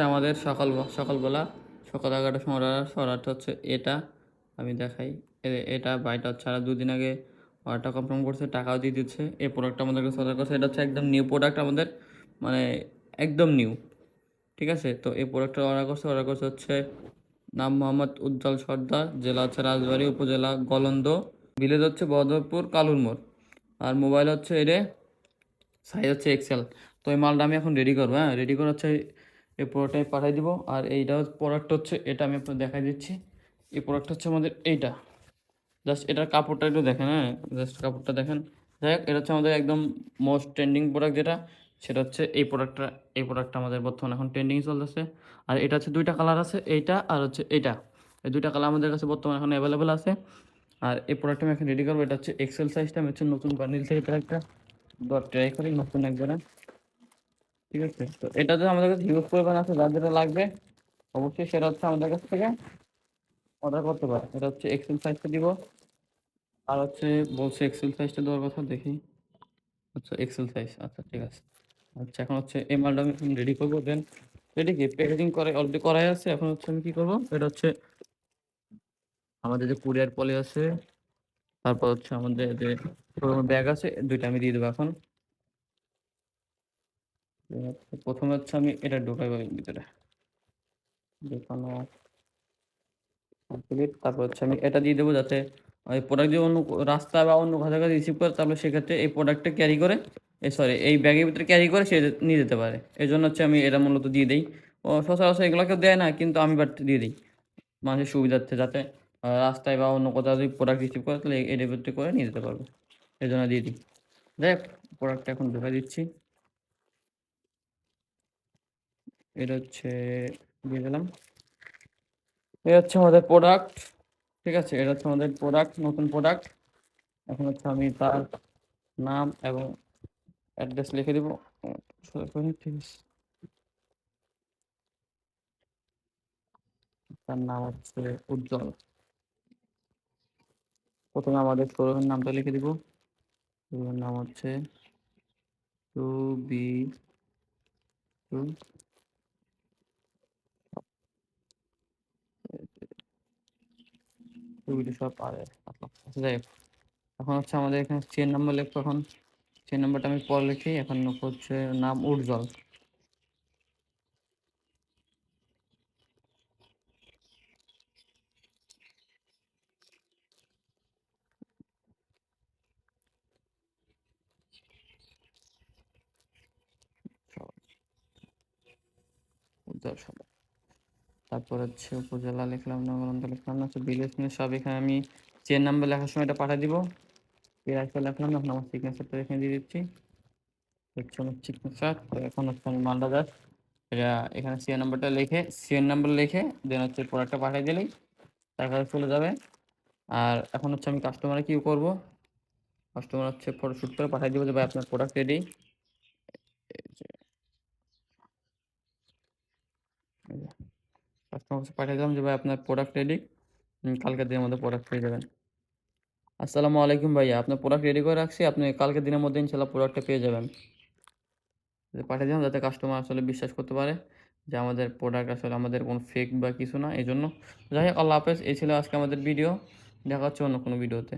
আমাদের সকালবেলা সকাল 11টার সময় অর্ডারটা হচ্ছে এটা। আমি দেখাই। এটা বাইটা হচ্ছে আর 2 দিন আগে অর্ডারটা কনফার্ম করছে, টাকাও দিয়ে দিচ্ছে। এই প্রোডাক্টটা আমাদের কাছে অর্ডার করছে। এটা হচ্ছে একদম নিউ প্রোডাক্ট আমাদের, মানে একদম নিউ। ঠিক আছে, তো এই প্রোডাক্টটা অর্ডার করছে হচ্ছে নাম মোহাম্মদ উজ্জ্বল সর্দার, জেলা হচ্ছে রাজবাড়ী, উপজেলা গলন্দ, ভিলেজ হচ্ছে বদরপুর কালুর মোড়, আর মোবাইল হচ্ছে এরে সাইজ হচ্ছে এক্সেল। তো এই মালটা আমি এখন রেডি করবো। হ্যাঁ, রেডি করে হচ্ছে এই প্রোডাক্টটা পাঠিয়ে দিব। আর এইটা প্রোডাক্ট হচ্ছে এটা আমি আপনার দেখাই দিচ্ছি। এই প্রোডাক্ট হচ্ছে আমাদের এইটা। জাস্ট এটার কাপড়টা একটু দেখেন। হ্যাঁ, জাস্ট কাপড়টা দেখেন। যাই হোক, এটা হচ্ছে আমাদের একদম মোস্ট ট্রেন্ডিং প্রোডাক্ট যেটা, সেটা হচ্ছে এই প্রোডাক্টটা আমাদের বর্তমানে এখন ট্রেন্ডিং চলতেছে। আর এটা হচ্ছে 2টা কালার আছে, এইটা আর হচ্ছে এইটা। এই 2টা কালার আমাদের কাছে বর্তমানে এখন অ্যাভেলেবেল আছে। আর এই প্রোডাক্টটা আমি এখন রেডি করবো। এটা হচ্ছে এক্সেল সাইজটা। আমি হচ্ছে নতুন বান্ডিল থেকে একটা ট্রাই করি নতুন একবারে। ঠিক আছে, তো এটা যে আমাদের কাছে হিউজ পরিমাণ আছে, যার যেটা লাগবে অবশ্যই সেটা হচ্ছে আমাদের কাছ থেকে অর্ডার করতে পারে। এটা হচ্ছে এক্সেল সাইজটা দিব। আর হচ্ছে বলছে এক্সেল সাইজটা দেওয়ার কথা, দেখি। আচ্ছা, এক্সেল সাইজ, আচ্ছা ঠিক আছে। আচ্ছা, এখন হচ্ছে এই মালটা আমি এখন রেডি করবো। দেন রেডি কি প্যাকেজিং করে অলরেডি করাই আছে। এখন হচ্ছে আমি কি করবো, এটা হচ্ছে আমাদের যে কুরিয়ার পলি আছে, তারপর হচ্ছে আমাদের যে ব্যাগ আছে, 2টা আমি দিয়ে দেবো এখন। প্রথমে হচ্ছে আমি এটা ঢোকাবো এর ভিতরে, ঢোকানো কমপ্লিট। তারপর হচ্ছে আমি এটা দিয়ে দেবো, যাতে ওই প্রোডাক্ট যদি অন্য রাস্তা বা অন্য কোথাও কাছে রিসিভ করে, তাহলে সেক্ষেত্রে এই প্রোডাক্টটা ক্যারি করে, এই ব্যাগের ভিতরে ক্যারি করে সে নিয়ে যেতে পারে। এই জন্য হচ্ছে আমি এটা মূলত দিয়ে দিই। ও সচরাচর এগুলো কেউ দেয় না, কিন্তু আমি বাট দিয়ে দিই মানুষের সুবিধার্থে, যাতে রাস্তায় বা অন্য কোথাও যদি প্রোডাক্ট রিসিভ করে, তাহলে এর ভিতরে করে নিয়ে যেতে পারবে। এই জন্য দিয়ে দিই। দেখ, প্রোডাক্টটা এখন ঢোকা দিচ্ছি। এটা হচ্ছে দিয়ে দিলাম। এটা হচ্ছে আমাদের প্রোডাক্ট। ঠিক আছে, এটা হচ্ছে আমাদের প্রোডাক্ট, নতুন প্রোডাক্ট। এখন হচ্ছে আমি তার নাম এবং অ্যাড্রেস লিখে দিব। ঠিক আছে, তার নাম হচ্ছে উজ্জ্বল। প্রথমে আমাদের শোরুমের নামটা লিখে দিব। শোরুমের নাম হচ্ছে two B two two B two shop আর। আচ্ছা, যাই হোক, এখন হচ্ছে আমাদের এখানে চেন নাম্বার লিখবো। এখন চেন নাম্বারটা আমি পরে লিখি। এখন হচ্ছে নাম উজ্জ্বল। উজ্জ্বল সব। তারপর হচ্ছে উপজেলা লিখলাম, নগরন্দ লিখলাম না, হচ্ছে বিলেজ নিয়ে সব এখানে আমি চেন নাম্বার লেখার সময় এটা পাঠিয়ে দিব। এর লিখলাম না, এখন আমার সিগনেচারটা এখানে দিয়ে দিচ্ছি। হচ্ছে আমার সিগনেচার। তো এখন হচ্ছে আমি মালটা জাস্ট এটা এখানে সিএন নাম্বার লিখে দেন হচ্ছে প্রোডাক্টটা পাঠিয়ে দিলেই তার কাছে চলে যাবে। আর এখন হচ্ছে আমি কাস্টমারে কি করব, কাস্টমার হচ্ছে ফটোশুট করে পাঠিয়ে দিব যে ভাই আপনার প্রোডাক্ট রেডি। কাস্টমার কাছে পাঠিয়ে দিলাম যে ভাই আপনার প্রোডাক্ট রেডি, কালকের দিনের মধ্যে প্রোডাক্ট পেয়ে যাবেন। আসসালামু আলাইকুম ভাইয়া, আপনার প্রোডাক্ট রেডি করে রাখছি, আপনি কালকের দিনের মধ্যে ইনশাল্লাহ প্রোডাক্টটা পেয়ে যাবেন। পাঠিয়ে দিলাম যাতে কাস্টমার আসলে বিশ্বাস করতে পারে যে আমাদের প্রোডাক্ট আসলে আমাদের কোনো ফেক বা কিছু না। এই জন্য যাই হোক, আল্লাহ হাফেজ। এই ছিল আজকে আমাদের ভিডিও। দেখা হচ্ছে অন্য কোনো ভিডিওতে।